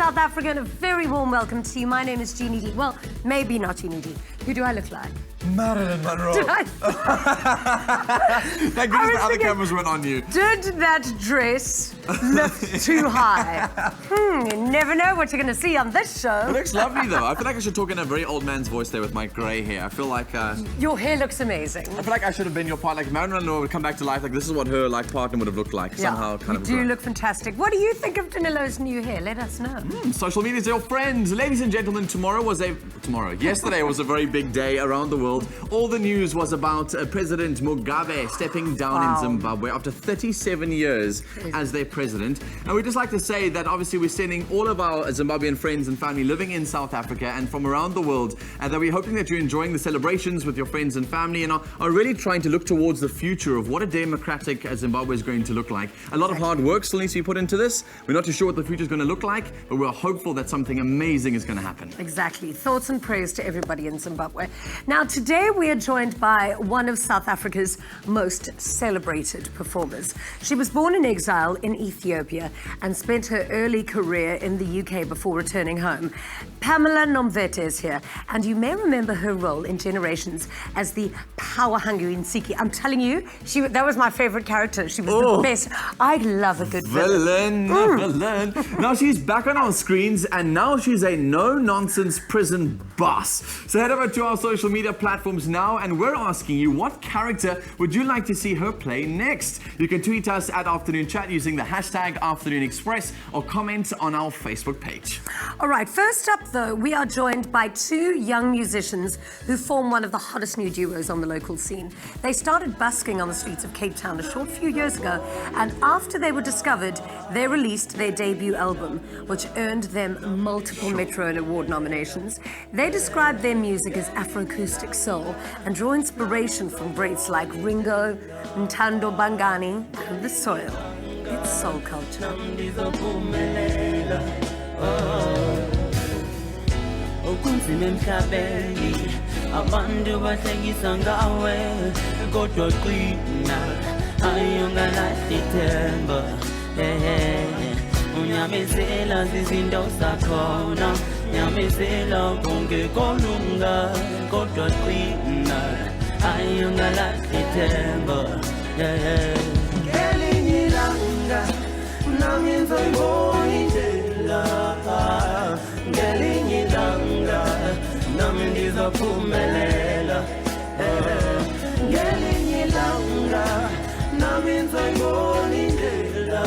South Africa, and a very warm welcome to you. My name is Jeannie D. Well, maybe not Jeannie D. Who do I look like? Marilyn Monroe. Did I? Thank goodness the other cameras weren't on you. Did that dress lift too high? You never know what you're going to see on this show. It looks lovely though. I feel like I should talk in a very old man's voice there with my grey hair. I feel like... Your hair looks amazing. I feel like I should have been your partner. Like Marilyn Monroe would come back to life. Like this is what her partner would have looked like. Somehow kind of... You do look fantastic. What do you think of Danilo's new hair? Let us know. Social media is your friends. Ladies and gentlemen, yesterday was a very big day around the world. All the news was about President Mugabe stepping down in Zimbabwe after 37 years as their president. And we'd just like to say that obviously we're sending all of our Zimbabwean friends and family living in South Africa and from around the world, and that we're hoping that you're enjoying the celebrations with your friends and family and are really trying to look towards the future of what a democratic Zimbabwe is going to look like. A lot of hard work still needs to be put into this. We're not too sure what the future is going to look like, but we're hopeful that something amazing is going to happen. Exactly. Thoughts and prayers to everybody in Zimbabwe. Now, today we are joined by one of South Africa's most celebrated performers. She was born in exile in Ethiopia and spent her early career in the UK before returning home. Pamela Nomvete is here, and you may remember her role in Generations as the power-hungry Nsiki. I'm telling you, that was my favorite character. She was the best. I love a good villain. Villain. Now she's back on our screens, and now she's a no-nonsense prison boss. So head over to our social media platforms now, and we're asking you, what character would you like to see her play next? You can tweet us at Afternoon Chat using the hashtag Afternoon Express or comment on our Facebook page. All right, first up though, we are joined by two young musicians who form one of the hottest new duos on the local scene. They started busking on the streets of Cape Town a short few years ago, and after they were discovered, they released their debut album, which earned them multiple Metro Award nominations. They describe their music as Afroacoustic soul and draw inspiration from greats like Ringo, Ntando Bangani, and The Soil. It's soul culture. Abantu bahlekisa ngawe kodwa qina ayungalahli ithemba unyamezela izinto zakhona nyamezela konke kolunga kodwa qina ayungalahli ithemba ngelinye ilanga nami ngizoyibona indlela ngelinye ilanga nami ngizophumelela ngelinye ilanga nami ngizoyibona indlela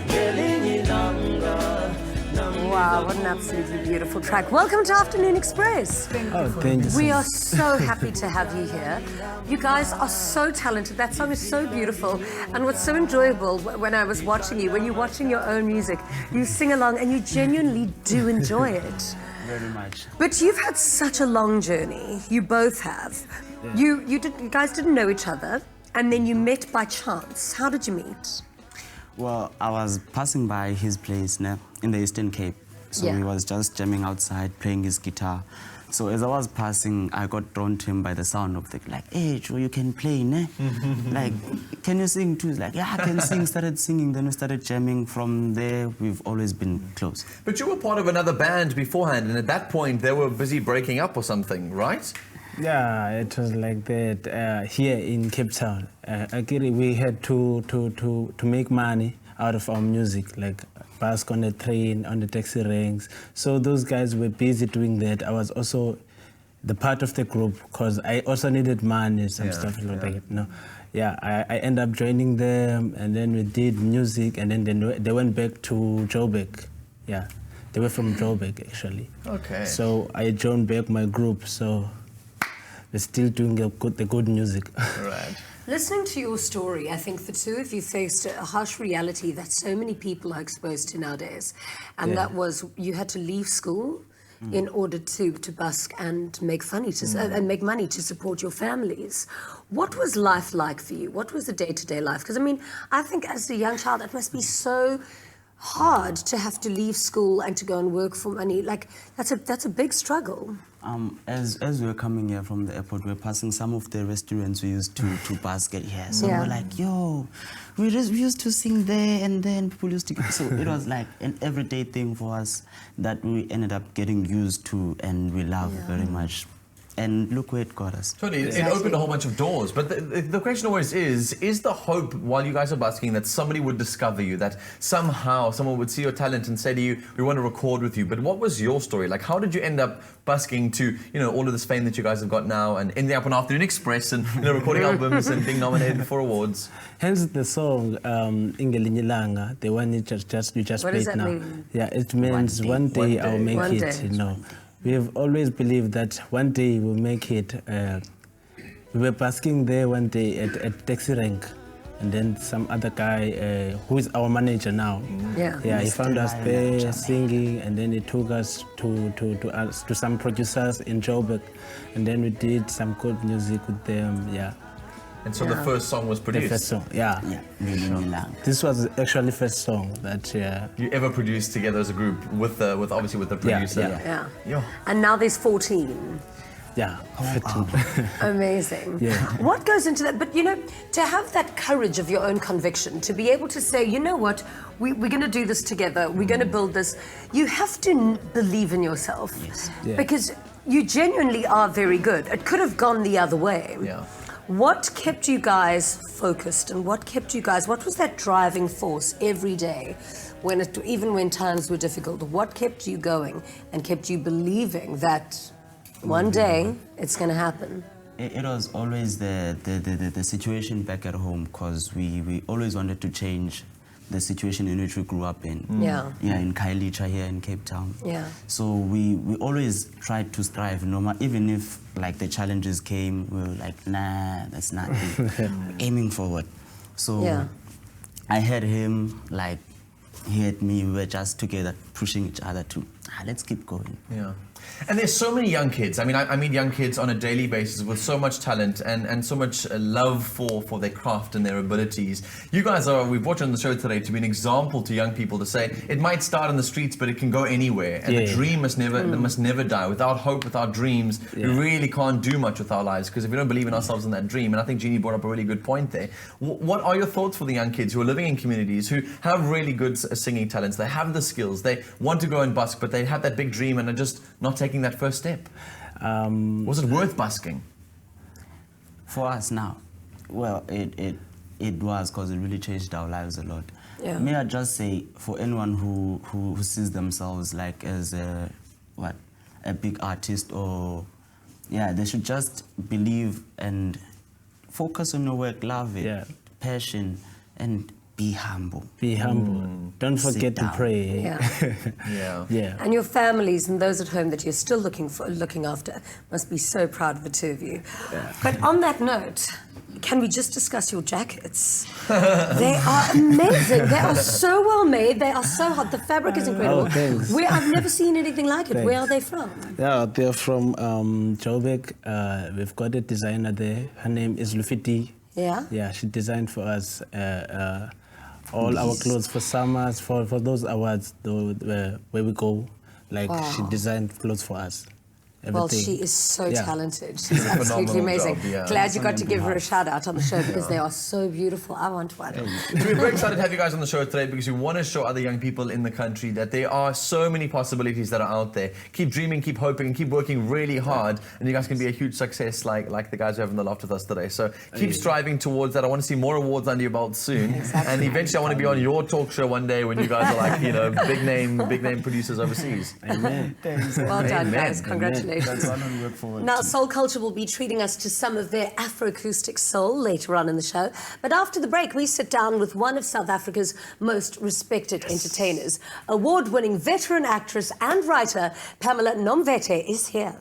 ngelinye ilanga. Wow, what an absolutely beautiful track. Welcome to Afternoon Express. Oh, thank you. We are so happy to have you here. You guys are so talented. That song is so beautiful. And what's so enjoyable when I was watching you, when you're watching your own music, you sing along and you genuinely do enjoy it. Very much. But you've had such a long journey. You both have. Yeah. You guys didn't know each other, and then you met by chance. How did you meet? Well, I was passing by his place in the Eastern Cape. So he was just jamming outside, playing his guitar. So as I was passing, I got drawn to him by the sound of like, hey, Joe, you can play, ne? Like, can you sing too? He's like, yeah, I can sing. Started singing, then we started jamming. From there, we've always been close. But you were part of another band beforehand, and at that point, they were busy breaking up or something, right? Yeah, it was like that here in Cape Town. Actually, we had to make money out of our music, like bask on the train, on the taxi ranks. So those guys were busy doing that. I was also the part of the group because I also needed money, some stuff like that. No, I ended up joining them, and then we did music, and then they went back to Joburg. Yeah, they were from Joburg actually. Okay. So I joined back my group. So we're still doing the good music. Right. Listening to your story, I think the two of you faced a harsh reality that so many people are exposed to nowadays. And that was you had to leave school in order to busk and make money to support your families. What was life like for you? What was the day-to-day life? Because I mean, I think as a young child, it must be so hard to have to leave school and to go and work for money? Like, that's a big struggle. As we were coming here from the airport, we were passing some of the restaurants we used to basket here. So Yeah. we were like, yo, we used to sing there, and then people used to. So it was like an everyday thing for us that we ended up getting used to, and we love very much. And look where it got us. Totally, it opened a whole bunch of doors. But the question always is the hope while you guys are busking that somebody would discover you, that somehow someone would see your talent and say to you, we want to record with you. But what was your story? Like, how did you end up busking to, all of this fame that you guys have got now and ending up on Afternoon Express and, recording albums and being nominated for awards? Hence the song Ingelinye Langa, the one you just What does played that now. mean? Yeah, it means one day I'll make One it. day. We have always believed that one day we'll make it. We were basking there one day at Taxi Rank, and then some other guy who is our manager now. Yeah. He found us there singing, and then he took us to some producers in Joburg, and then we did some good music with them. Yeah. And so the first song was The produced. first song, yeah. This was actually first song that You ever produced together as a group with obviously with the producer? yeah. Yeah. And now there's 14. Yeah. Amazing. Yeah. What goes into that? But to have that courage of your own conviction, to be able to say, you know what, we're going to do this together, we're going to build this, you have to believe in yourself. Yes. Yeah. Because you genuinely are very good. It could have gone the other way. Yeah. What kept you guys focused, and what was that driving force every day, even when times were difficult? What kept you going and kept you believing that one day it's going to happen? It was always the situation back at home, because we always wanted to change the situation in which we grew up in. Yeah. Yeah, in Khayelitsha here in Cape Town. Yeah. So we always tried to strive, even if like the challenges came, we were like, nah, that's nothing. Aiming forward. So Yeah. I had him, he had me, we were just together pushing each other to, let's keep going. Yeah. And there's so many young kids. I mean, I meet young kids on a daily basis with so much talent and so much love for their craft and their abilities. You guys we've watched on the show today to be an example to young people, to say it might start in the streets, but it can go anywhere. And the dream must never die. Without hope, without dreams, we really can't do much with our lives, because if we don't believe in ourselves in that dream, and I think Jeannie brought up a really good point there. What are your thoughts for the young kids who are living in communities who have really good singing talents? They have the skills, they want to go and busk, but they have that big dream and are just not taking that first step? Was it worth busking? For us now, well, it was, because it really changed our lives a lot. Yeah. May I just say, for anyone who sees themselves like as a big artist, or they should just believe and focus on your work, love it, passion, and be humble. Be humble. Don't forget to pray. Yeah. Yeah. And your families and those at home that you're still looking after must be so proud of the two of you. But on that note, can we just discuss your jackets? They are amazing. They are so well made. They are so hot. The fabric is incredible. Oh, thanks. I've never seen anything like it. Thanks. Where are they from? Yeah, they're from Joburg. We've got a designer there. Her name is Lufiti. Yeah? Yeah, she designed for us all our clothes for summers, for those awards where we go. She designed clothes for us. Well, Everything. she is so Yeah. talented. She's absolutely phenomenal amazing. job, yeah. Glad you got to give her a shout out on the show, because they are so beautiful. I want one. We're very excited to have you guys on the show today, because we want to show other young people in the country that there are so many possibilities that are out there. Keep dreaming, keep hoping, and keep working really hard, and you guys can be a huge success like the guys who have in the loft with us today. So keep striving towards that. I want to see more awards under your belt soon. Exactly. And eventually I want to be on your talk show one day when you guys are like, big name producers overseas. Amen. Well done, Amen. guys. Congratulations. That's one we look forward Now, to. Soul Culture will be treating us to some of their Afroacoustic soul later on in the show. But after the break, we sit down with one of South Africa's most respected entertainers. Award-winning veteran actress and writer Pamela Nomvete is here.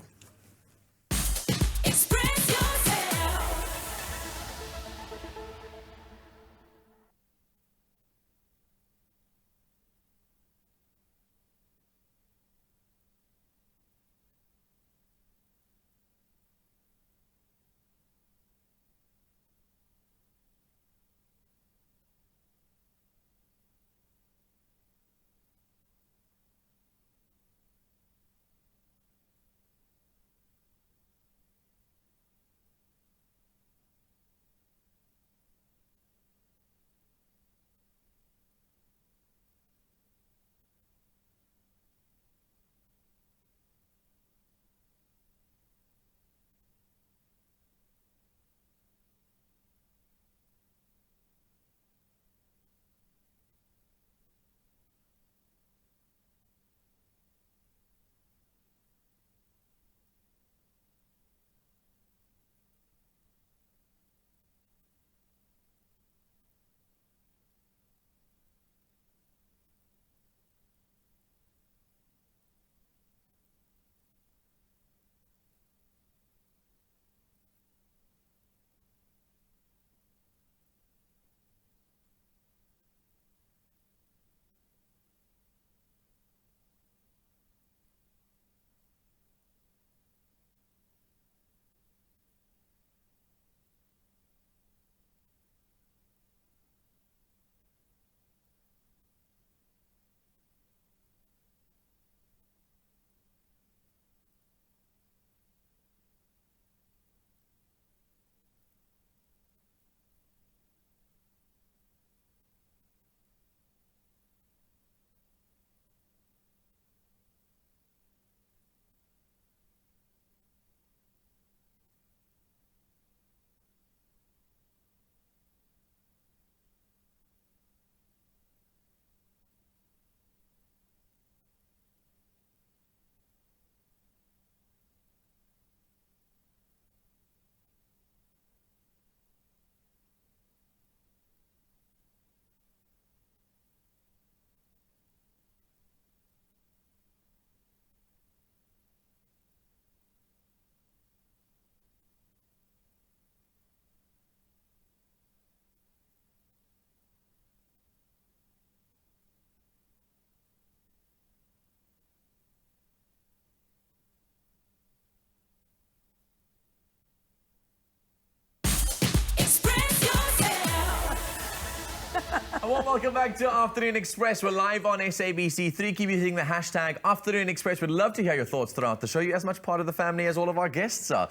warm welcome back to Afternoon Express. We're live on SABC3. Keep using the hashtag Afternoon Express. We'd love to hear your thoughts throughout the show. You're as much part of the family as all of our guests are.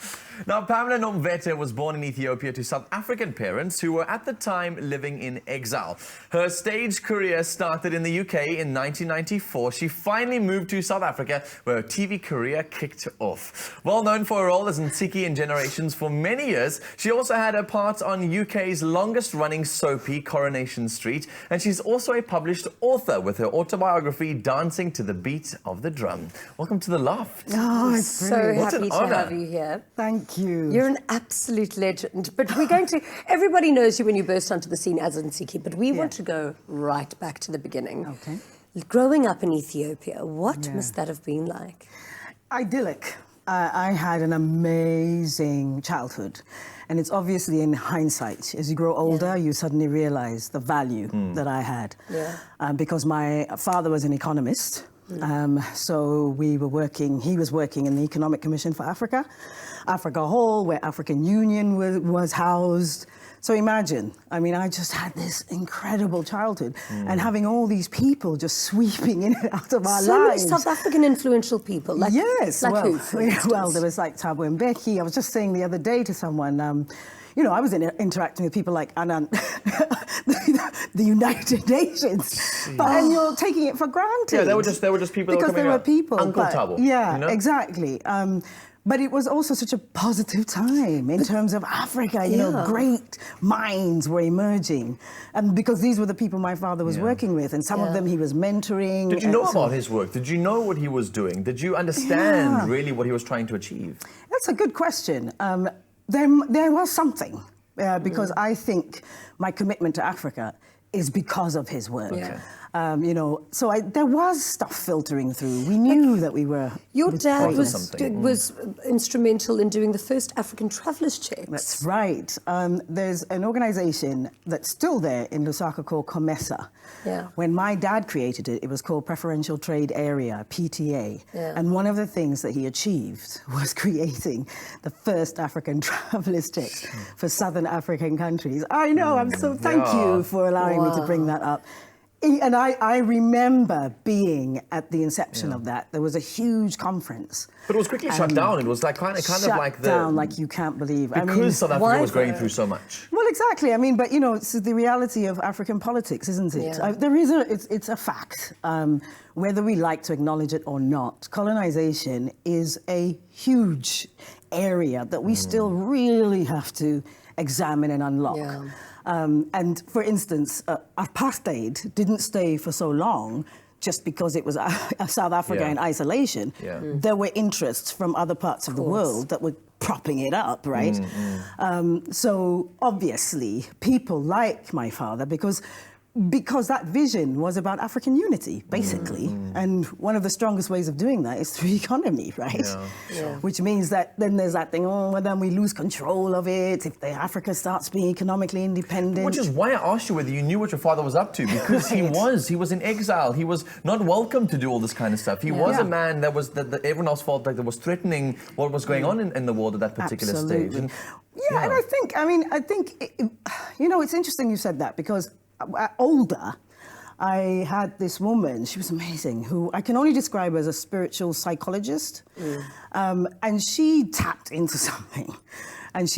Now, Pamela Nomvete was born in Ethiopia to South African parents who were at the time living in exile. Her stage career started in the UK in 1994. She finally moved to South Africa, where her TV career kicked off. Well known for her role as Nsiki in Generations for many years, she also had a part on UK's longest-running soapie, Coronation Street, and she's also a published author with her autobiography, Dancing to the Beat of the Drum. Welcome to The Loft. Oh, it's so happy to have you here. Thank you. You're an absolute legend. But we're going to, everybody knows you when you burst onto the scene as Nsiki, but we want to go right back to the beginning. Okay. Growing up in Ethiopia, what must that have been like? Idyllic. I had an amazing childhood. And it's obviously in hindsight. As you grow older, you suddenly realize the value that I had. Because my father was an economist. So we were working, he was working in the Economic Commission for Africa, Africa Hall, where African Union was housed. So imagine, I mean, I just had this incredible childhood and having all these people just sweeping in and out of our lives. So many South African influential people. Like, yes, like well, who, for well, there was like Thabo Mbeki. I was just saying the other day to someone, you know, I was interacting with people like Anand, the United Nations, and you're taking it for granted. Yeah, they were just people because that were they were people. Uncle but, Thabo. Yeah, you know? exactly. But it was also such a positive time in terms of Africa, you know, great minds were emerging. And because these were the people my father was working with, and some of them he was mentoring. Did you know about his work? Did you know what he was doing? Did you understand really what he was trying to achieve? That's a good question. There was something, because I think my commitment to Africa is because of his work. You know, so there was stuff filtering through. We knew that we were. Your dad was instrumental in doing the first African travellers checks. That's right. There's an organisation that's still there in Lusaka called COMESA. When my dad created it, it was called Preferential Trade Area, PTA. And one of the things that he achieved was creating the first African travellers checks for Southern African countries. I know, I'm so thank you for allowing me to bring that up. And I remember being at the inception of that. There was a huge conference. But it was quickly shut down. It was like kind of like the... Shut down like you can't believe. Because South Africa was going through so much. Well, exactly. I mean, but, you know, it's the reality of African politics, isn't it? There is it's a fact. Whether we like to acknowledge it or not, colonization is a huge area that we still really have to examine and unlock. And for instance, apartheid didn't stay for so long just because it was South Africa in isolation. There were interests from other parts of the world that were propping it up, right? So obviously, people like my father, because that vision was about African unity, basically. And one of the strongest ways of doing that is through economy, right? Which means that then there's that thing, well, then we lose control of it if Africa starts being economically independent. Which is why I asked you whether you knew what your father was up to, because he was in exile. He was not welcome to do all this kind of stuff. He was a man that everyone else felt like that was threatening what was going on in the world at that particular stage. And, and I think, you know, it's interesting you said that, because older, I had this woman, she was amazing, who I can only describe as a spiritual psychologist. And she tapped into something. And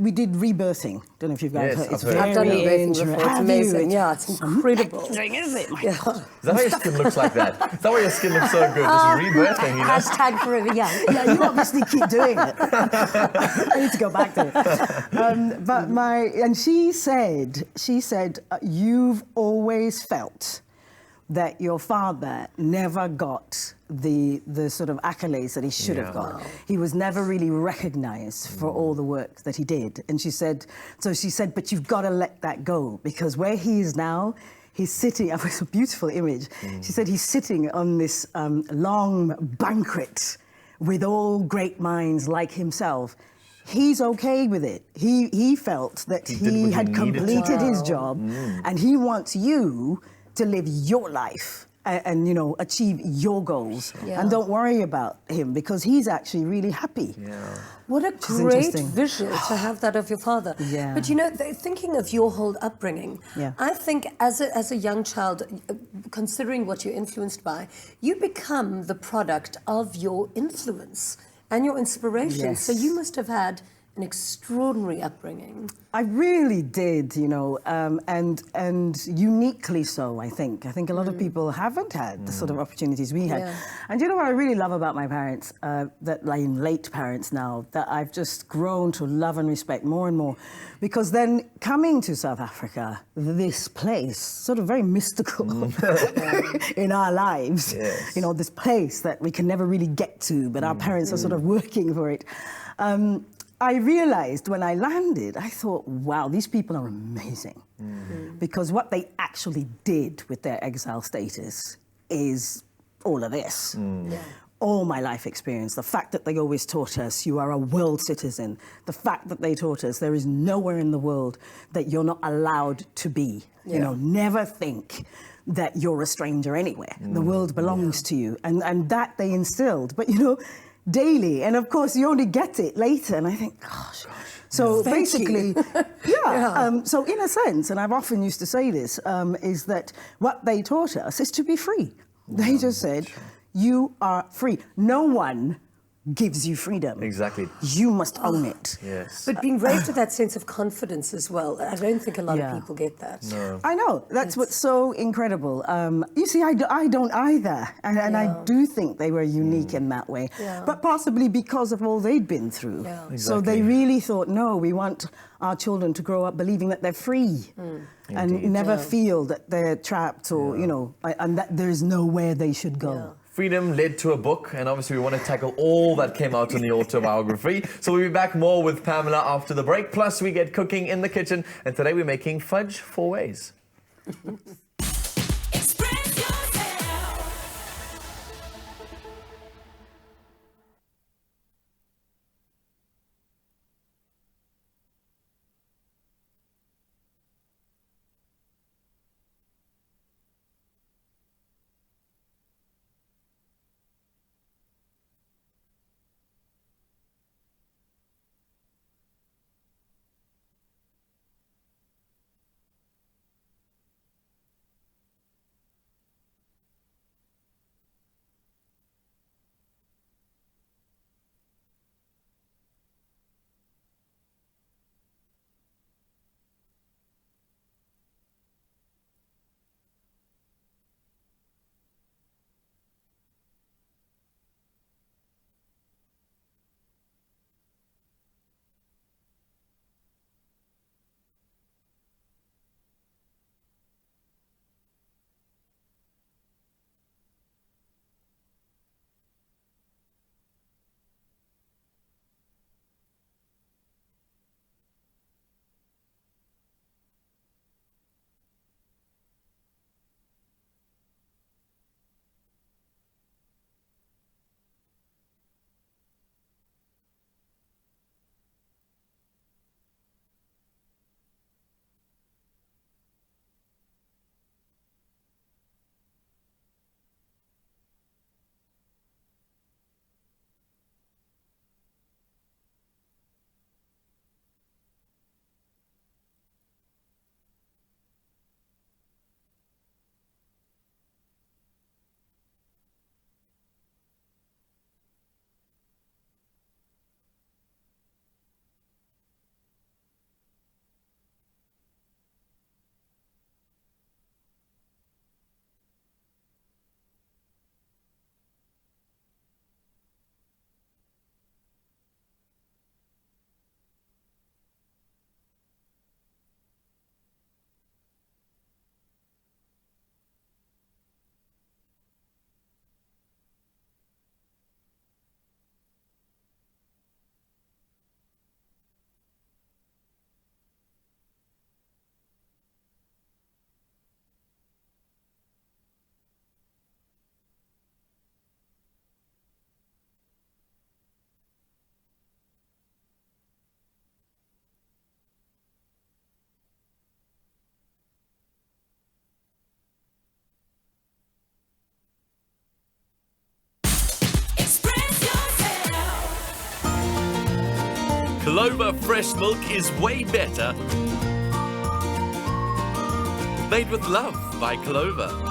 we did rebirthing. Don't know if you've guys heard. I've done rebirthing before. It's amazing. It's incredible. Is it? Is that how your skin looks like that? Is that why your skin looks so good? Just rebirthing, you know? Hashtag forever young. Yeah, you obviously keep doing it. I need to go back to it. And she said, you've always felt that your father never got the sort of accolades that he should have got. He was never really recognized for all the work that he did. And she said, but you've got to let that go, because where he is now, he's sitting, it was a beautiful image. She said he's sitting on this long banquet with all great minds like himself. He's okay with it. He felt that he had completed his job, and he wants you to live your life and you know, achieve your goals. Yeah. And don't worry about him because he's actually really happy. What a is great interesting. visual to have that of your father. Yeah. But you know, thinking of your whole upbringing, Yeah. I think as a young child, considering what you're influenced by, you become the product of your influence and your inspiration. Yes. So you must have had an extraordinary upbringing. I really did, you know, and uniquely so, I think. I think a lot of people haven't had the sort of opportunities we had. Yeah. And you know what I really love about my parents, that like late parents now, that I've just grown to love and respect more and more. Because then coming to South Africa, this place, sort of very mystical in our lives, you know, this place that we can never really get to, but our parents are sort of working for it. I realized when I landed, I thought, wow, these people are amazing. Because what they actually did with their exile status is all of this. All my life experience, the fact that they always taught us you are a world citizen, the fact that they taught us there is nowhere in the world that you're not allowed to be. You know, never think that you're a stranger anywhere. The world belongs to you. And that they instilled. But, you know, daily, and of course you only get it later, and I think, gosh. So basically, so in a sense, and I've often used to say this, is that what they taught us is to be free. They just said, you are free. No one gives you freedom. Exactly. You must own it. Yes. But being raised with that sense of confidence as well, I don't think a lot of people get that. No. I know. That's what's so incredible. You see, I don't either. And I do think they were unique in that way. But possibly because of all they'd been through. So they really thought, no, we want our children to grow up believing that they're free. And never feel that they're trapped or, you know, and that there's nowhere they should go. Freedom led to a book, and obviously we want to tackle all that came out in the autobiography. So we'll be back more with Pamela after the break. Plus, we get cooking in the kitchen, and today we're making fudge 4 ways. Clover fresh milk is way better. Made with love by Clover.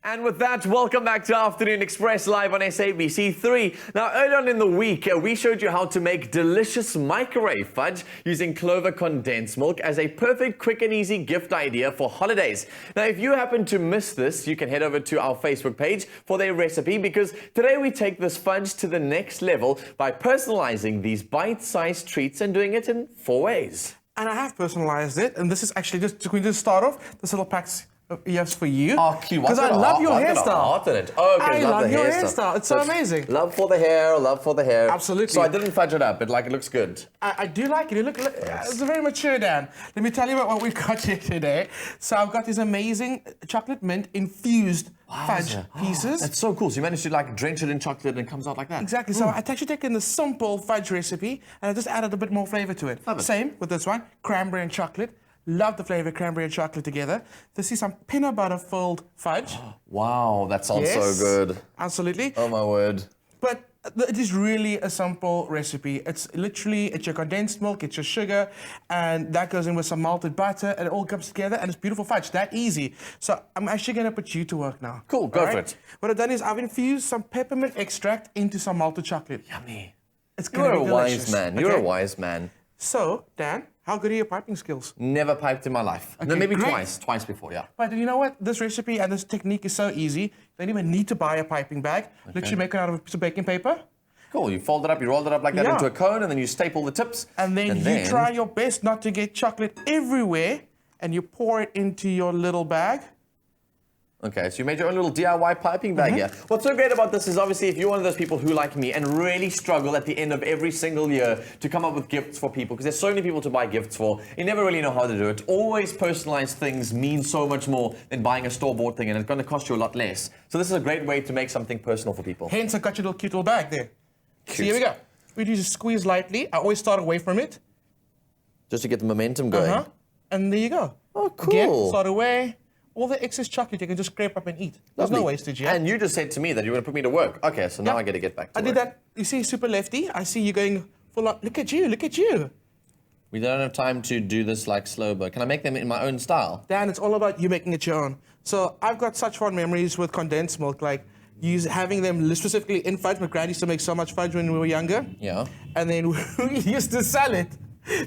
And with that, welcome back to Afternoon Express live on SABC3. Now, earlier on in the week, we showed you how to make delicious microwave fudge using Clover condensed milk as a perfect, quick and easy gift idea for holidays. Now, if you happen to miss this, you can head over to our Facebook page for their recipe, because today we take this fudge to the next level by personalizing these bite-sized treats and doing it in 4 ways. And I have personalized it, and this is actually just to start off, this little packs. Yes, for you. Oh, cute. Because I love your hairstyle. Okay, I love your hairstyle. It's so amazing. Love for the hair, love for the hair. Absolutely. So I didn't fudge it up, but like it looks good. I do like it. You look yes. It's a very mature Dan. Let me tell you about what we've got here today. So I've got these amazing chocolate mint infused fudge pieces. That's so cool. So you managed to like drench it in chocolate and it comes out like that. Exactly. So I've actually taken the simple fudge recipe and I just added a bit more flavor to it. Love it. Same with this one, cranberry and chocolate. Love the flavor of cranberry and chocolate together. This is some peanut butter filled fudge. Wow, that sounds so good. Absolutely. Oh my word. But it is really a simple recipe. It's your condensed milk, it's your sugar, and that goes in with some malted butter, and it all comes together, and it's beautiful fudge. That easy. So I'm actually going to put you to work now. Cool, go for it. What I've done is I've infused some peppermint extract into some malted chocolate. Yummy. It's going to be delicious. You're a wise man. You're a wise man. So, Dan, how good are your piping skills? Never piped in my life. Okay, no, maybe great. twice before, yeah. But you know what? This recipe and this technique is so easy. You don't even need to buy a piping bag. Literally make it out of a piece of baking paper. Cool, you fold it up, you roll it up like that into a cone, and then you staple the tips. And then you try your best not to get chocolate everywhere, and you pour it into your little bag. Okay, so you made your own little DIY piping bag here. What's so great about this is obviously if you're one of those people who, like me, and really struggle at the end of every single year to come up with gifts for people, because there's so many people to buy gifts for, you never really know how to do it. Always personalized things mean so much more than buying a store-bought thing, and it's going to cost you a lot less. So this is a great way to make something personal for people. Hence, I got your little cute little bag there. Cute. So here we go. We just squeeze lightly. I always start away from it. Just to get the momentum going. And there you go. Oh, cool. Again, start away. All the excess chocolate you can just scrape up and eat. There's no wastage here. And you just said to me that you were going to put me to work. Okay, so now I get to get back to work. I did that. You see, super lefty. I see you going full on. Look at you. Look at you. We don't have time to do this like slow, but can I make them in my own style? Dan, it's all about you making it your own. So I've got such fond memories with condensed milk, like having them specifically in fudge. My granny used to make so much fudge when we were younger. Yeah. And then we used to sell it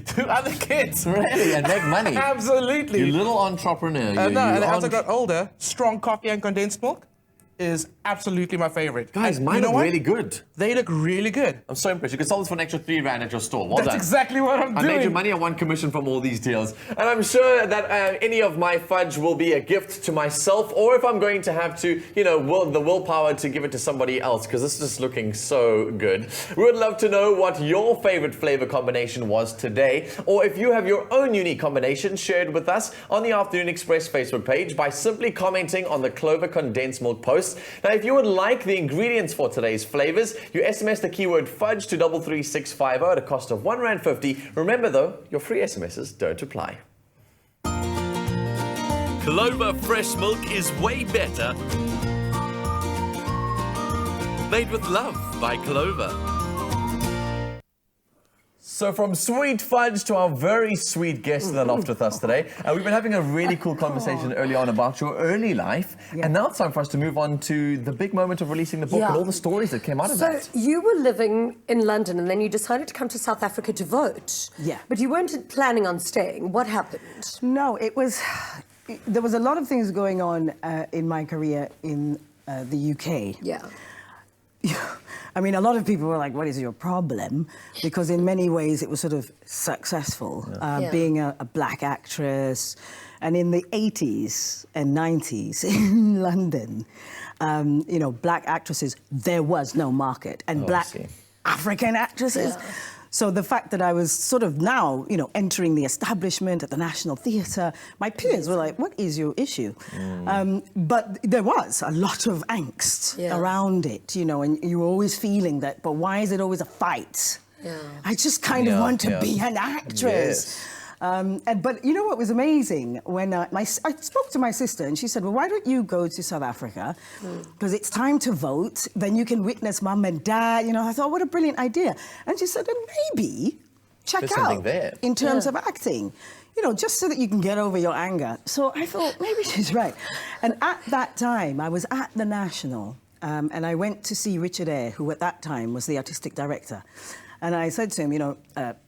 to other kids. Really? And make money? Absolutely. You little entrepreneur. And as I got older, strong coffee and condensed milk is absolutely my favorite. Guys, mine look really good. They look really good. I'm so impressed. You can sell this for an extra $3 at your store. Well That's done. exactly what I'm doing. I made you money. I won commission from all these deals. And I'm sure that any of my fudge will be a gift to myself, or if I'm going to have to, the willpower to give it to somebody else, because this is just looking so good. We would love to know what your favorite flavor combination was today, or if you have your own unique combination, share it with us on the Afternoon Express Facebook page by simply commenting on the Clover condensed milk post. Now, if you would like the ingredients for today's flavors, you SMS the keyword fudge to 33650 at a cost of R1.50. Remember though, your free SMSs don't apply. Clover fresh milk is way better. Made with love by Clover. So from sweet fudge to our very sweet guest that laughed with us today. We've been having a really cool conversation early on about your early life. Yeah. And now it's time for us to move on to the big moment of releasing the book and all the stories that came out of that. So you were living in London and then you decided to come to South Africa to vote. Yeah. But you weren't planning on staying. What happened? No, there was a lot of things going on in my career in the UK. Yeah. I mean, a lot of people were like, what is your problem? Because in many ways it was sort of successful, being a black actress. And in the 80s and 90s in London, black actresses, there was no market. And black African actresses. Yeah. So the fact that I was sort of now, entering the establishment at the National Theatre, my peers were like, what is your issue? But there was a lot of angst around it, and you were always feeling that, but why is it always a fight? Yeah. I just kind of want to be an actress. Yes. But you know what was amazing? When I spoke to my sister and she said, well, why don't you go to South Africa? Because it's time to vote. Then you can witness mum and dad. You know, I thought, what a brilliant idea. And she said, and maybe check There's something out there. in terms of acting. You know, just so that you can get over your anger. So I thought, maybe she's right. And at that time, I was at the National, and I went to see Richard Eyre, who at that time was the artistic director. And I said to him, you know,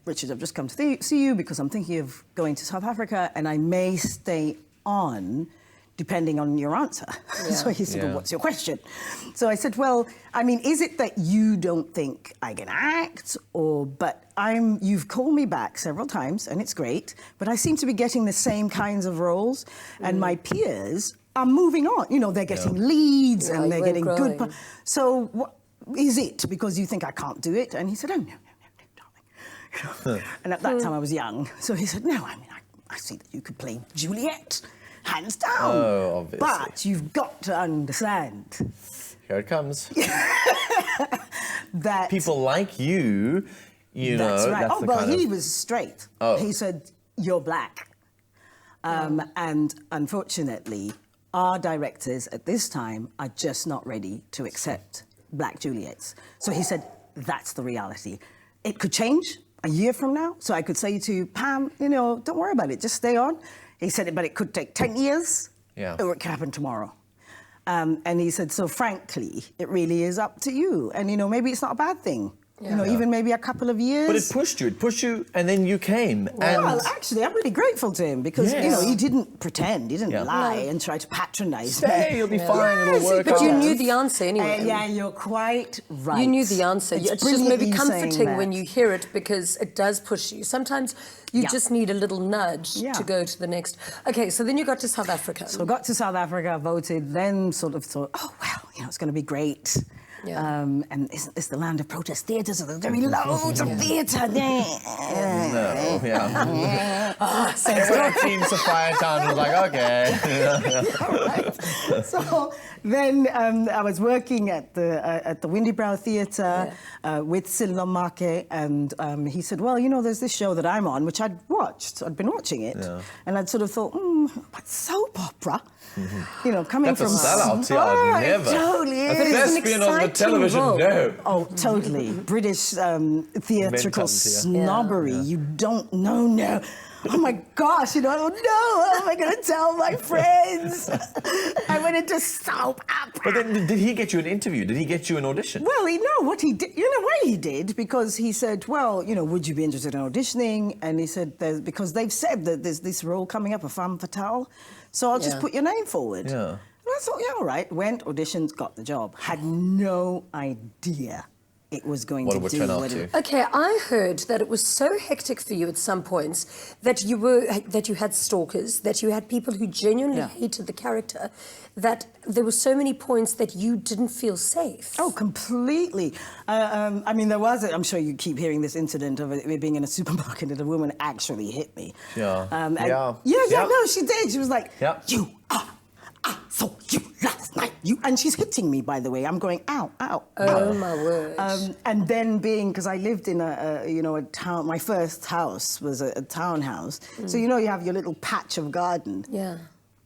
Richard, I've just come to see you because I'm thinking of going to South Africa and I may stay on depending on your answer. So he said, well, what's your question? So I said, well, I mean, is it that you don't think I can act but you've called me back several times and it's great, but I seem to be getting the same kinds of roles and my peers are moving on. You know, they're getting leads and they're getting good. So what is it because you think I can't do it? And he said, oh, no, darling. And at that time I was young. So he said, no, I mean, I see that you could play Juliet. Hands down. Oh, obviously. But you've got to understand. Here it comes. That people like you know. That's right. That's Well, he was straight. Oh. He said, you're black. And unfortunately, our directors at this time are just not ready to accept black Juliets. So he said, that's the reality. It could change a year from now. So I could say to Pam, you know, don't worry about it, just stay on. He said, but it could take 10 years, or it could happen tomorrow. And he said, so frankly, it really is up to you. And, you know, maybe it's not a bad thing. You know, even maybe a couple of years. But it pushed you, and then you came. Well, actually, I'm really grateful to him because, you know, he didn't pretend, he didn't lie and try to patronize me. Stay, you'll be fine, it'll work But out. you knew the answer anyway. Yeah, you're quite right. You knew the answer. It's just maybe brilliant you saying comforting when that. you hear it because it does push you. Sometimes you just need a little nudge to go to the next. Okay, so then you got to South Africa. So I got to South Africa, voted, then sort of thought, oh, well, you know, it's going to be great. And isn't this the land of protest theatres? So there's going to be loads of theatre there. Everyone Team Sophia Town was like, okay. So then I was working at the Windy Brow Theatre with Silo Make, and he said, well, you know, there's this show that I'm on, which I'd watched. I'd been watching it. And I'd sort of thought, but soap opera? You know, coming That's from... a sellout, yeah, never. Totally A is. thespian on the television, no. Oh, totally. British theatrical snobbery. You don't know, no. Oh my gosh, you know, I don't know. What am I going to tell my friends? I went into soap opera. But then did he get you an interview? Did he get you an audition? Well, you know what he did. You know why he did? Because he said, well, you know, would you be interested in auditioning? And he said, because they've said that there's this role coming up, a femme fatale. So I'll just put your name forward. Yeah. And I thought, yeah, all right. Went, auditioned, got the job. Had no idea it was going What to it would do turn out what to. it... Okay, I heard that it was so hectic for you at some points that you had stalkers, that you had people who genuinely hated the character, that there were so many points that you didn't feel safe. Oh, completely. I mean, there was, I'm sure you keep hearing this incident of it being in a supermarket and a woman actually hit me. Yeah. No, she did. She was like, you are, I saw you last night. And she's hitting me, by the way. I'm going, ow, ow. Oh, my word. And then because I lived in a town, my first house was a townhouse. So, you know, you have your little patch of garden. Yeah.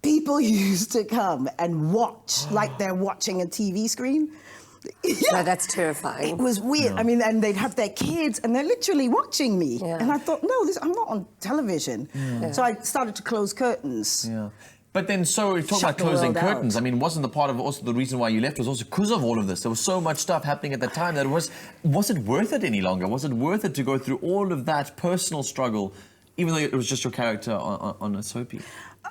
People used to come and watch like they're watching a TV screen. No, that's terrifying. It was weird. I mean, and they'd have their kids and they're literally watching me. And I thought, no, I'm not on television. So I started to close curtains. Yeah. But then, so talk about closing curtains. I mean, wasn't the part of also the reason why you left was also because of all of this? There was so much stuff happening at the time that was it worth it any longer? Was it worth it to go through all of that personal struggle, even though it was just your character on a soapie?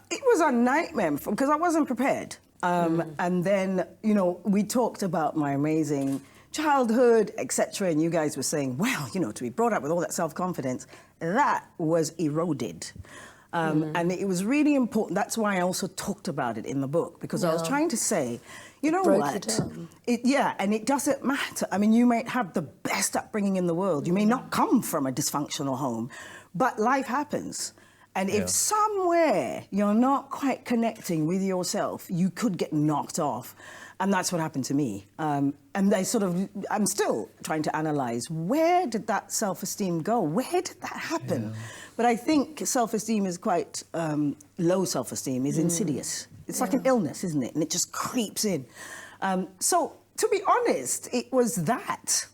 It was a nightmare because I wasn't prepared. And then, you know, we talked about my amazing childhood, etc. And you guys were saying, well, you know, to be brought up with all that self-confidence, that was eroded. And it was really important. That's why I also talked about it in the book, because I was trying to say, you know what? And it doesn't matter. I mean, you might have the best upbringing in the world. You may not come from a dysfunctional home, but life happens. And if somewhere you're not quite connecting with yourself, you could get knocked off. And that's what happened to me. And I'm still trying to analyze, where did that self-esteem go? Where did that happen? Yeah. But I think self-esteem is quite, low self-esteem is insidious. It's like an illness, isn't it? And it just creeps in. So, to be honest, it was that.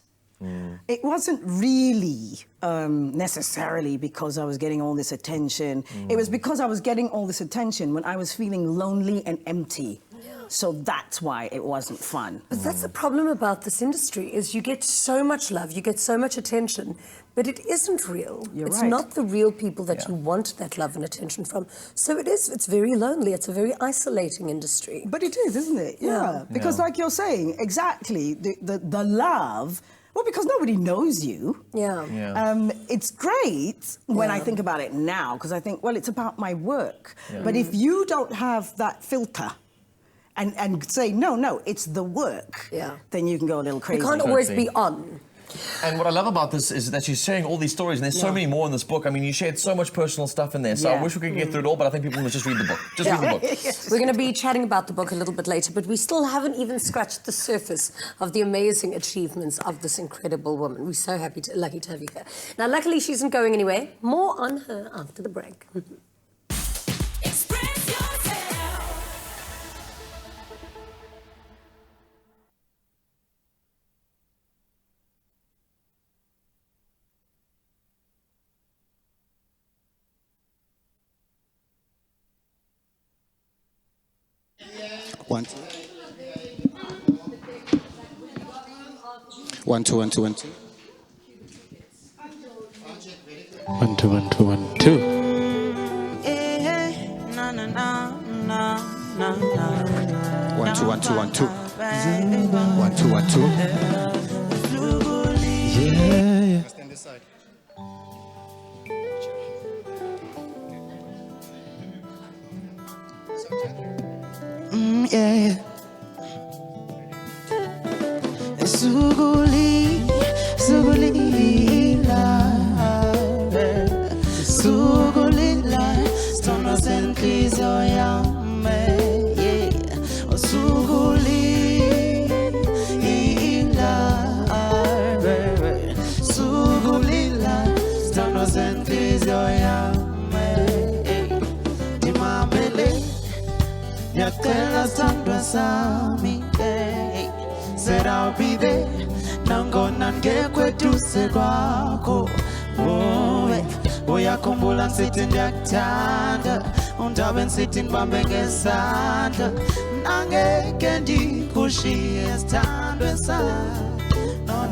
It wasn't really necessarily because I was getting all this attention. It was because I was getting all this attention when I was feeling lonely and empty. So that's why it wasn't fun. But that's the problem about this industry, is you get so much love, you get so much attention, but it isn't real. It's right. not the real people that you want that love and attention from. So it's very lonely. It's a very isolating industry. But it is, isn't it? Yeah. Because like you're saying, exactly, the love, well, because nobody knows you. It's great when I think about it now, because I think, well, it's about my work. But if you don't have that filter, and say, no, it's the work, then you can go a little crazy. You can't always be on. And what I love about this is that she's sharing all these stories, and there's so many more in this book. I mean, you shared so much personal stuff in there, so I wish we could get through it all, but I think people must just read the book. Just read the book. We're going to be chatting about the book a little bit later, but we still haven't even scratched the surface of the amazing achievements of this incredible woman. We're so lucky to have you here. Now, luckily, she isn't going anywhere. More on her after the break. One, two, 1, 2, 1, 2, 1, 2. 1, 2, 1, 2, 1, 2. Na na na na na na. 1, 2, 1, 2, 1, 2. 1, 2, 1, 2. Yeah. Stand this side. Yeah. Suguli la, stono senkizo yame. Yeah. Suguli la, stono senkizo yame. Dimabele. Yakela sandwa sami, said I'll be there. Nangona ngekwe tuse kwako. Uyakumbula sitting yaktanda, undaben sitting bambe ngesandla. Nangeke ndikushiye standwe sa. No.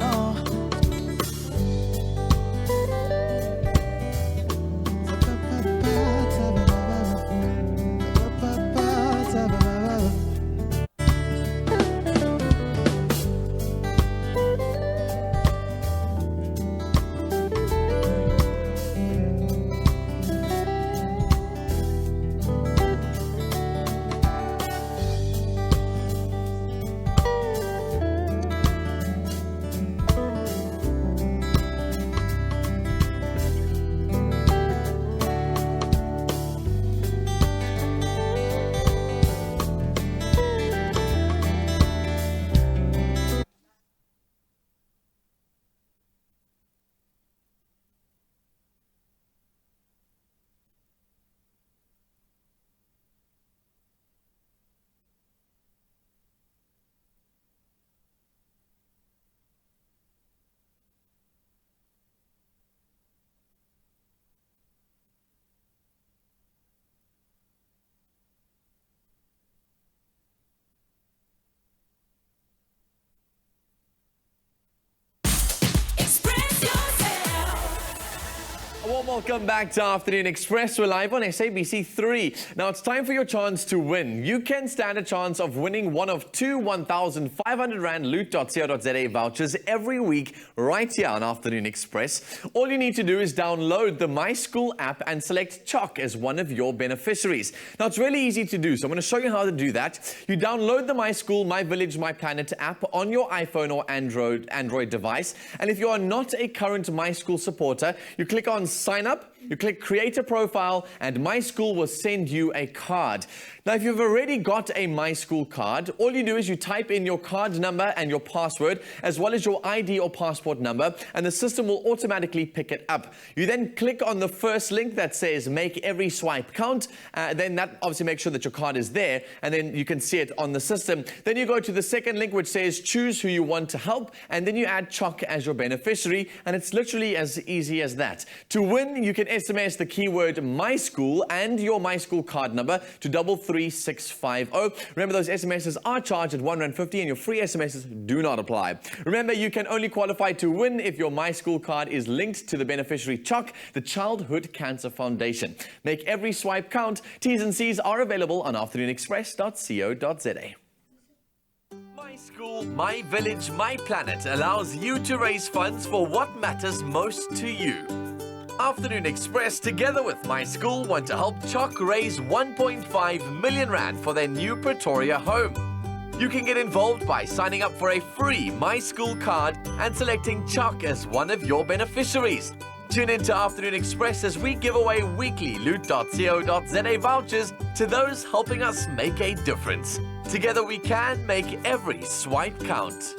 warm welcome back to Afternoon Express. We're live on SABC 3. Now it's time for your chance to win. You can stand a chance of winning one of two 1,500 Rand loot.co.za vouchers every week right here on Afternoon Express. All you need to do is download the My School app and select Chalk as one of your beneficiaries. Now it's really easy to do, so I'm going to show you how to do that. You download the My School, My Village, My Planet app on your iPhone or Android device. And if you are not a current My School supporter, you click on Sign Up. you click create a profile, and My School will send you a card. Now, if you've already got a My School card, all you do is you type in your card number and your password, as well as your ID or passport number, and the system will automatically pick it up. You then click on the first link that says make every swipe count. Then that obviously makes sure that your card is there, and then you can see it on the system. Then you go to the second link which says choose who you want to help, and then you add Choc as your beneficiary, and it's literally as easy as that. To win, you can SMS the keyword My School and your My School card number to 33650. Remember, those SMSs are charged at R1.50 and your free SMSs do not apply. Remember, you can only qualify to win if your My School card is linked to the beneficiary Choc, the Childhood Cancer Foundation. Make every swipe count. T's and C's are available on afternoonexpress.co.za. My School, My Village, My Planet allows you to raise funds for what matters most to you. Afternoon Express, together with My School, want to help Choc raise 1.5 million rand for their new Pretoria home. You can get involved by signing up for a free My School card and selecting Choc as one of your beneficiaries. Tune in to Afternoon Express as we give away weekly loot.co.za vouchers to those helping us make a difference. Together we can make every swipe count.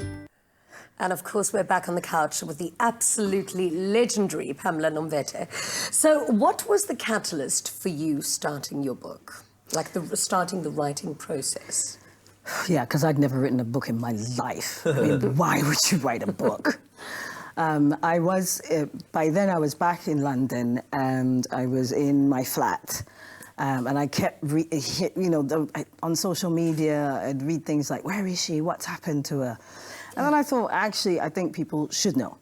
And of course, we're back on the couch with the absolutely legendary Pamela Nomvete. So what was the catalyst for you starting your book? Like starting the writing process? Yeah, because I'd never written a book in my life. I mean, why would you write a book? By then I was back in London and I was in my flat. And I kept, on social media, I'd read things like, where is she? What's happened to her? And then I thought, actually, I think people should know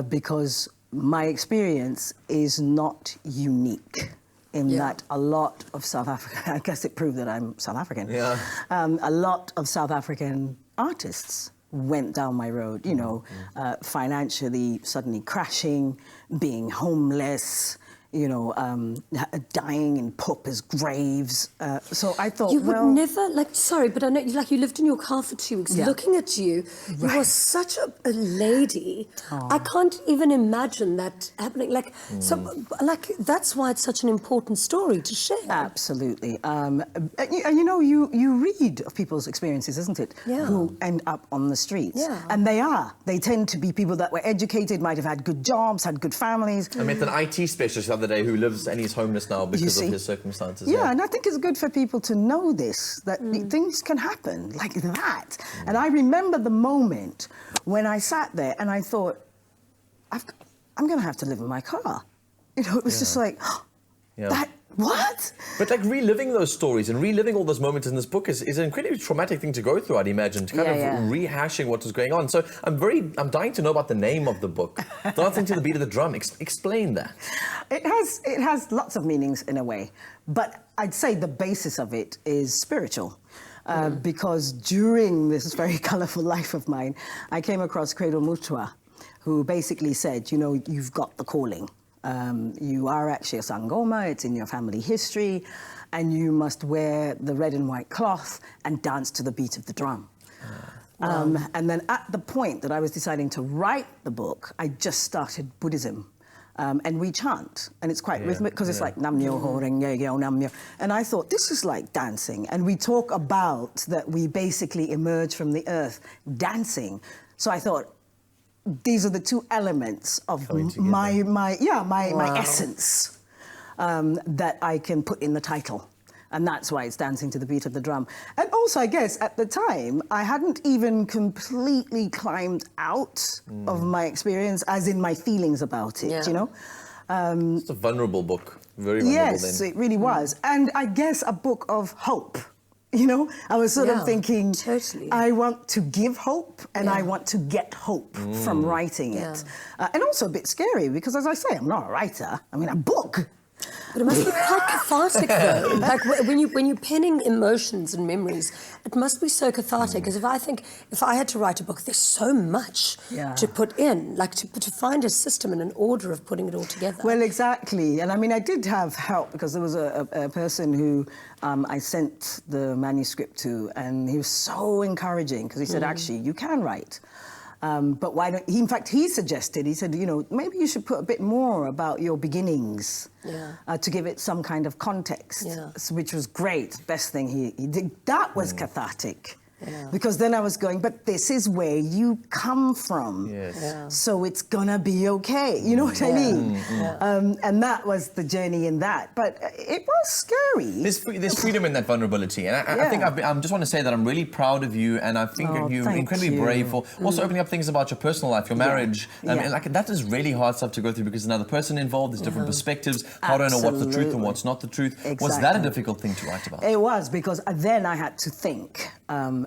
because my experience is not unique in that a lot of South Africa, I guess it proved that I'm South African. Yeah. A lot of South African artists went down my road, financially suddenly crashing, being homeless, dying in paupers' graves. So I thought, you would never, sorry, but I know, you lived in your car for 2 weeks. Yeah. Looking at you, you were such a lady. Aww. I can't even imagine that happening. That's why it's such an important story to share. Absolutely. You read of people's experiences, isn't it? Yeah. Who end up on the streets. Yeah. And they tend to be people that were educated, might have had good jobs, had good families. I met an IT specialist the other day who lives and he's homeless now because of his circumstances. Yeah, and I think it's good for people to know this, that things can happen like that. And I remember the moment when I sat there and I thought, I'm going to have to live in my car. It was just like, what? But reliving those stories and reliving all those moments in this book is an incredibly traumatic thing to go through, I'd imagine, to kind of rehashing what was going on. So I'm dying to know about the name of the book. Dancing to the Beat of the Drum. Explain that. It has lots of meanings in a way, but I'd say the basis of it is spiritual. Because during this very colourful life of mine, I came across Credo Mutua, who basically said, you've got the calling. You are actually a Sangoma, it's in your family history, and you must wear the red and white cloth and dance to the beat of the drum. And then at the point that I was deciding to write the book, I just started Buddhism. And we chant, and it's quite rhythmic, because it's like Nam Myo Ho Renge Kyo Nam Myo. And I thought, this is like dancing. And we talk about that we basically emerge from the earth dancing. So I thought, these are the two elements of my essence that I can put in the title. And that's why it's Dancing to the Beat of the Drum. And also, I guess, at the time, I hadn't even completely climbed out of my experience, as in my feelings about it, It's a vulnerable book. Very vulnerable. Yes, it really was. And I guess a book of hope. I was sort of thinking, I want to give hope and I want to get hope from writing it. And also a bit scary because, as I say, I'm not a writer. I mean, a book. But it must be quite cathartic, though. Like when you're penning emotions and memories, it must be so cathartic. Because if I had to write a book, there's so much to put in, like to find a system and an order of putting it all together. Well, exactly. And I mean, I did have help because there was a person who I sent the manuscript to, and he was so encouraging because he said, actually, you can write. But why don't in fact, he suggested, he said, maybe you should put a bit more about your beginnings to give it some kind of context, which was great. Best thing he did. That was cathartic. Yeah. Because then I was going, but this is where you come from. Yes. Yeah. So it's gonna be okay. You know what I mean? And that was the journey in that. But it was scary. There's freedom in that vulnerability. And I think I just want to say that I'm really proud of you, and I think you're incredibly brave for also opening up things about your personal life, your marriage. And that is really hard stuff to go through because there's another person involved, there's different perspectives. I don't know what's the truth and what's not the truth. Exactly. Was that a difficult thing to write about? It was, because then I had to think, how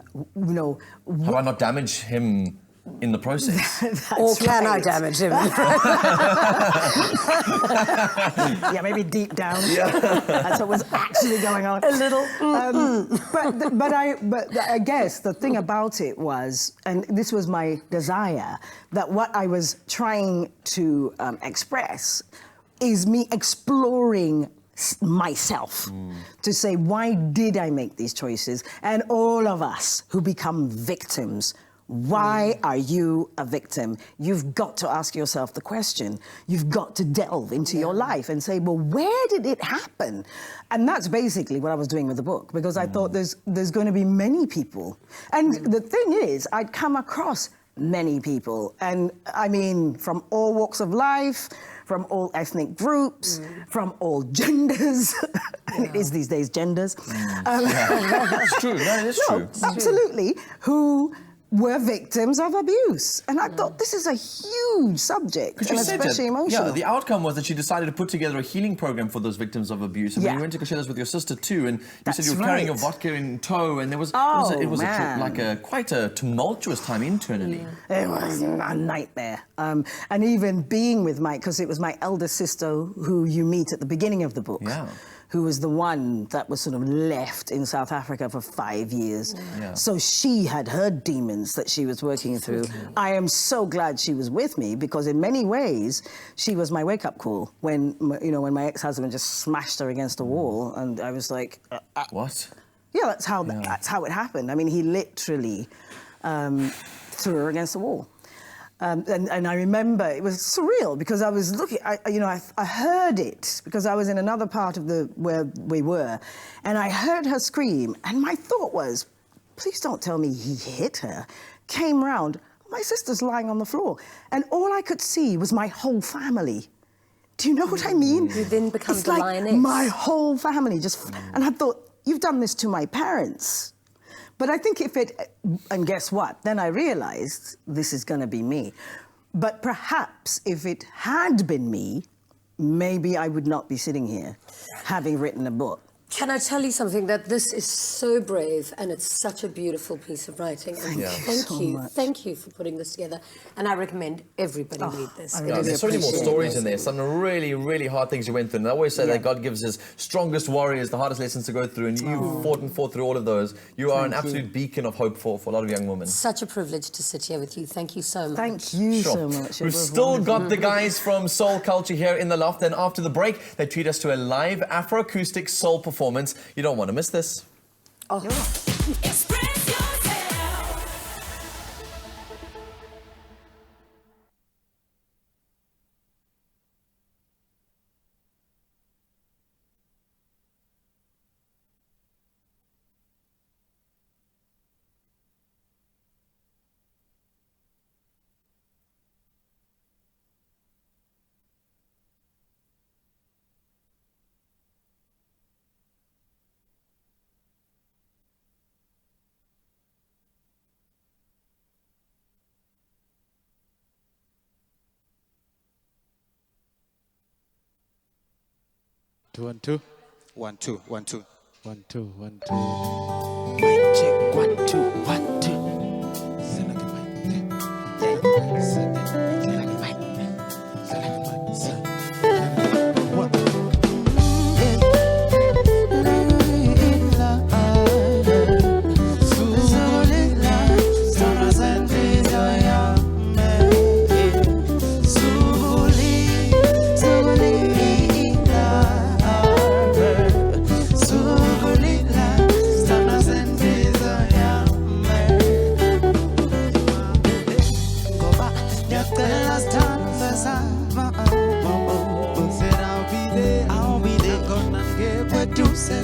do I not damage him in the process? Or can I damage him? Yeah, maybe deep down. That's what was actually going on. A little. But I guess the thing about it was, and this was my desire, that what I was trying to express is me exploring myself to say, why did I make these choices? And all of us who become victims, why are you a victim? You've got to ask yourself the question. You've got to delve into your life and say, well, where did it happen? And that's basically what I was doing with the book, because I thought there's going to be many people. And the thing is, I'd come across many people. And I mean, from all walks of life, from all ethnic groups, from all genders. And it is these days genders. That's true. That is true. Absolutely. Who were victims of abuse. And I thought this is a huge subject, and especially emotional. Yeah, the outcome was that she decided to put together a healing program for those victims of abuse. And you went to share this with your sister too, and you said you were carrying a vodka in tow, and there was quite a tumultuous time internally. It was a nightmare. And even being with because it was my eldest sister who you meet at the beginning of the book. Who was the one that was sort of left in South Africa for 5 years. So she had her demons that she was working through. I am so glad she was with me, because in many ways, she was my wake-up call when my ex-husband just smashed her against a wall, and I was like... what? Yeah, that's how it happened. I mean, he literally threw her against the wall. And I remember it was surreal, because I was looking, I heard it because I was in another part of where we were, and I heard her scream, and my thought was, please don't tell me he hit her. Came round, my sister's lying on the floor, and all I could see was my whole family. Do you know what I mean? You then become it's the like lioness. My whole family just, and I thought, you've done this to my parents. But I think and guess what? Then I realized this is going to be me. But perhaps if it had been me, maybe I would not be sitting here having written a book. Can I tell you something? That this is so brave, and it's such a beautiful piece of writing. And thank you for putting this together. And I recommend everybody read this. There's so many more stories in there. Some really, really hard things you went through. And I always say that God gives his strongest warriors the hardest lessons to go through. And you fought through all of those. You are an absolute beacon of hope for a lot of young women. Such a privilege to sit here with you. Thank you so much. Thank you so much. We've still got the guys from Soul Culture here in the loft. And after the break, they treat us to a live Afro-acoustic soul performance. You don't want to miss this. Express yourself. One, two. 1, 2, 1, 2. 1, 2, 1, 2. Mic check, 1, 2, 1, 2.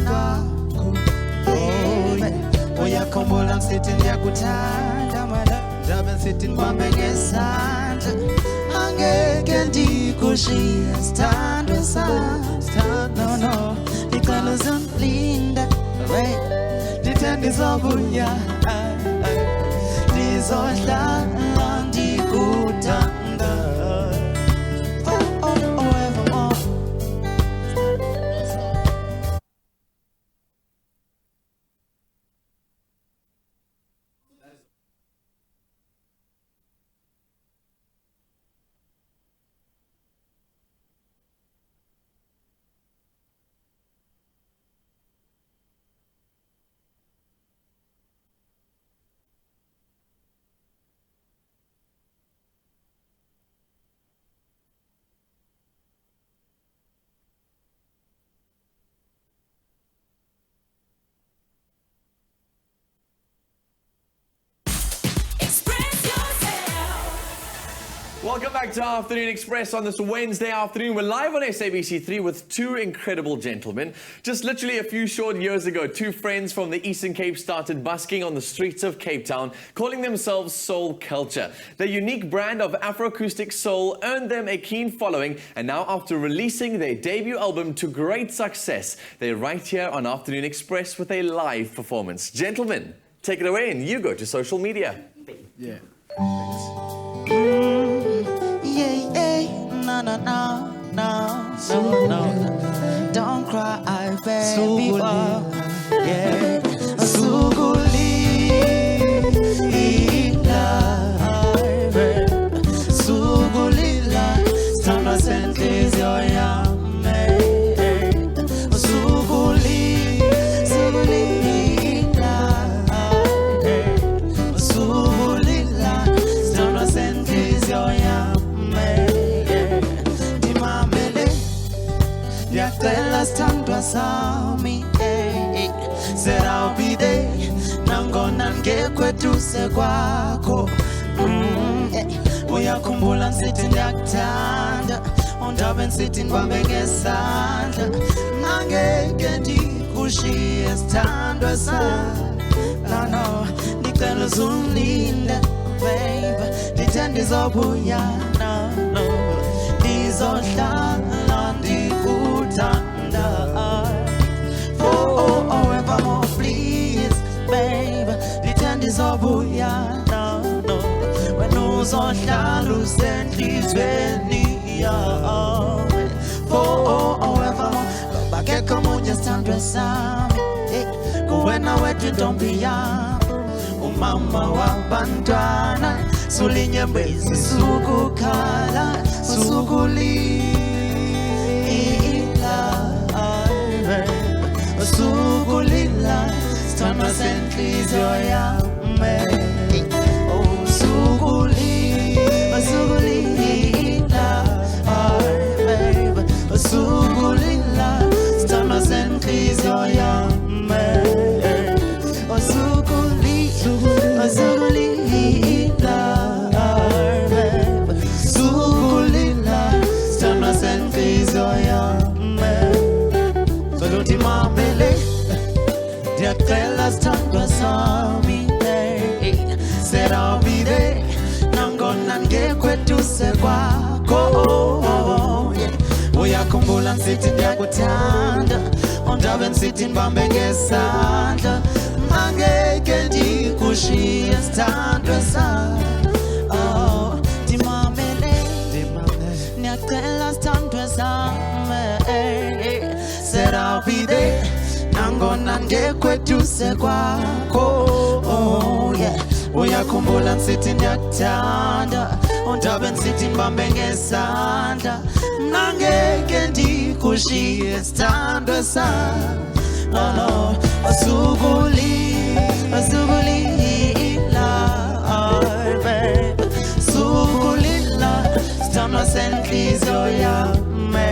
kwako. Uyakhumbula ngisithi ndiyakuthanda mala ndabe sithi ngibambe ngesandla angeke ndikushiye sithandwa sami no icala uzongilinda ndithe ndizobuya ndizohlala ndikuthanda evermore. Welcome back to Afternoon Express on this Wednesday afternoon. We're live on SABC3 with two incredible gentlemen. Just literally a few short years ago, two friends from the Eastern Cape started busking on the streets of Cape Town, calling themselves Soul Kulture. Their unique brand of Afroacoustic soul earned them a keen following, and now after releasing their debut album to great success, they're right here on Afternoon Express with a live performance. Gentlemen, take it away and you go to social media. Yeah. No. Don't cry, baby. Yeah. Sugulila, stana sentis yo yame. Sugulila, stana sentis yo yame. Dimamele, diakela standwa sami. Said I'll be there. Nangona ngekweduze kwako. Uyakhumbula ngisithi ndiyakuthanda undabe ngisithi ngibambe ngesandla angeke ndikushiye sithandwa sami no ndicela uzungilinde babe ndithe ndizobuya no ndizohlala ndikuthanda evermore please babe ndithe ndizobuya no uzohlala usenhlizweni yawe evermore bakekho omunye sithandwa sami kuwena wedwa intombi yami umama wabantwana sulinyembezi sukukhala sukulila sithandwa senhliziyo yami Sugulila, stana senhliziyo yami. Sugulila, stana senhliziyo yami. Soluti mambele, diakela standa sami. Said I'll be there. Nangona ngekweduze kwako. Uyakhumbula ngisithi ndiyakuthanda undabe ngisithi ngibambe ngesandla angeke ndikushiye sithandwa sami ndimamele ndiyacela sithandwa sami said I'll be there nangona ngekweduze kwako uyakhumbula ngisithi ndiyakuthanda undabe ngisithi ngibambe ngesandla angeke ndikushiye sithandwa sami sugulila sithandwa senhliziyo yami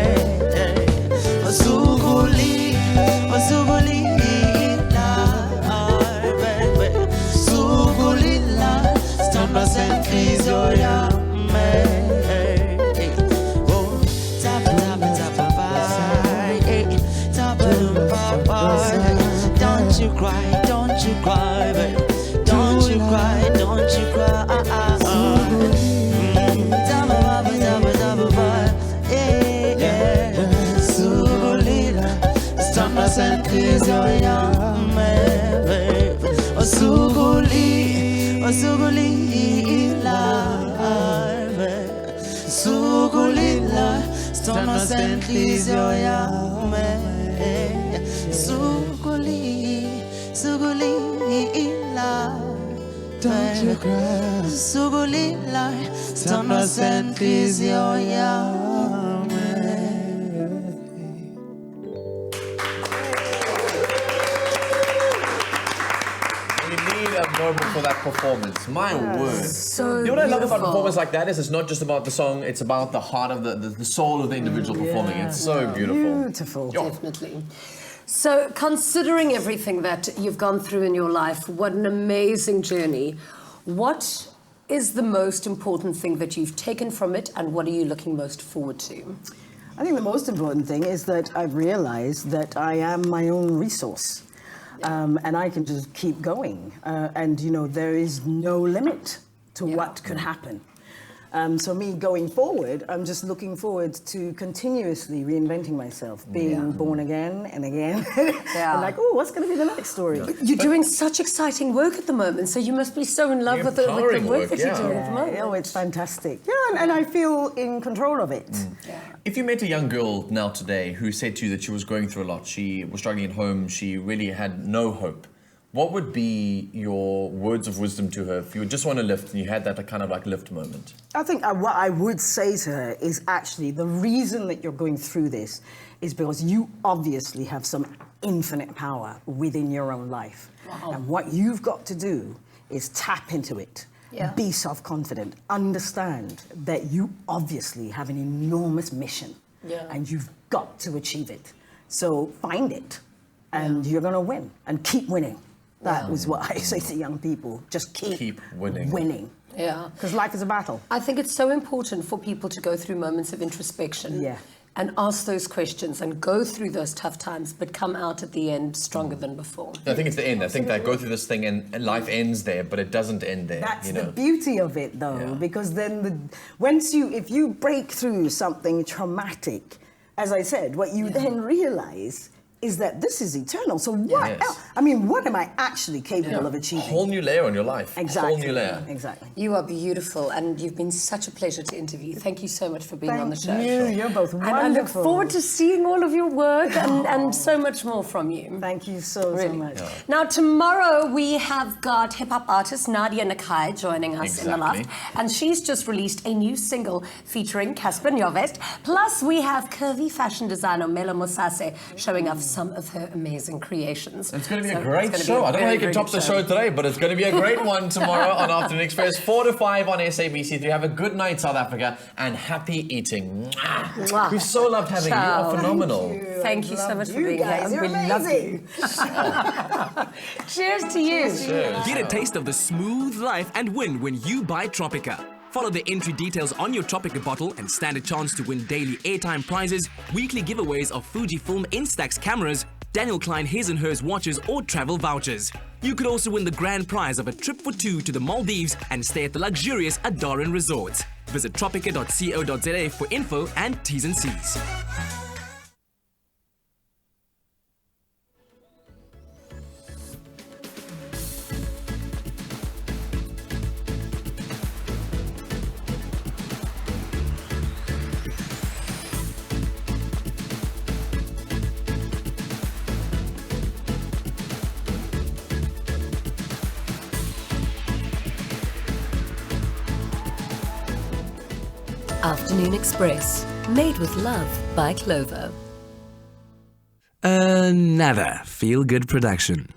sugulila sithandwa senhliziyo yami cry, don't you cry, baby. Don't you cry, don't you cry. Sugulila, stana senkizo yame, baby. Sugulila, Sugulila, stana senkizo yame, Sugulila, don't you cry. Sugulila, stana senkizo yame. A moment for that performance. My word. So You know what I love about beautiful. performance like that is it's not just about the song, it's about the heart of the soul of the individual performing. It's so beautiful. Beautiful. Definitely. So, considering everything that you've gone through in your life, what an amazing journey. What is the most important thing that you've taken from it, and what are you looking most forward to? I think the most important thing is that I've realized that I am my own resource. And I can just keep going. And, you know, there is no limit to what could happen. So me going forward, I'm just looking forward to continuously reinventing myself, being born again and again. And like, oh, what's going to be the next story? You're doing such exciting work at the moment, so you must be so in love with the work that you're doing at the moment. Oh, it's fantastic. Yeah, and I feel in control of it. If you met a young girl now today who said to you that she was going through a lot, she was struggling at home, she really had no hope, what would be your words of wisdom to her if you just want to lift and you had that kind of like lift moment? I think what I would say to her is actually the reason that you're going through this is because you obviously have some infinite power within your own life. Wow. And what you've got to do is tap into it. Be self-confident. Understand that you obviously have an enormous mission and you've got to achieve it. So find it and you're going to win and keep winning. That was what I say to young people. Just keep winning. Yeah. Because life is a battle. I think it's so important for people to go through moments of introspection and ask those questions and go through those tough times, but come out at the end stronger than before. I think it's the end. I think that go through this thing and life ends there, but it doesn't end there. That's the beauty of it, though, because then if you break through something traumatic, as I said, what you then realize is that this is eternal. So what else? I mean, what am I actually capable of achieving? A whole new layer on your life. Exactly. A whole new layer. Exactly. You are beautiful, and you've been such a pleasure to interview. Thank you so much for being on the show. Thank you. You're both wonderful. And I look forward to seeing all of your work and so much more from you. Thank you so much. Now, tomorrow we have got hip-hop artist Nadia Nakai joining us in the loft. And she's just released a new single featuring Casper Njovest. Plus, we have curvy fashion designer Mela Mosase showing off some of her amazing creations. It's going to be a great show. I don't know how you can top the show today, but it's going to be a great one tomorrow on Afternoon Express, 4 to 5 on SABC3. Have a good night, South Africa, and happy eating. Mwah. We so loved having you. You are phenomenal. Thank you so much for being here. You're amazing. Cheers to you. Cheers. Get a taste of the smooth life and win when you buy Tropica. Follow the entry details on your Tropica bottle and stand a chance to win daily airtime prizes, weekly giveaways of Fujifilm Instax cameras, Daniel Klein His and Hers watches or travel vouchers. You could also win the grand prize of a trip for two to the Maldives and stay at the luxurious Adaran Resorts. Visit tropica.co.za for info and T's and C's. Afternoon Express, made with love by Clover. Another feel-good production.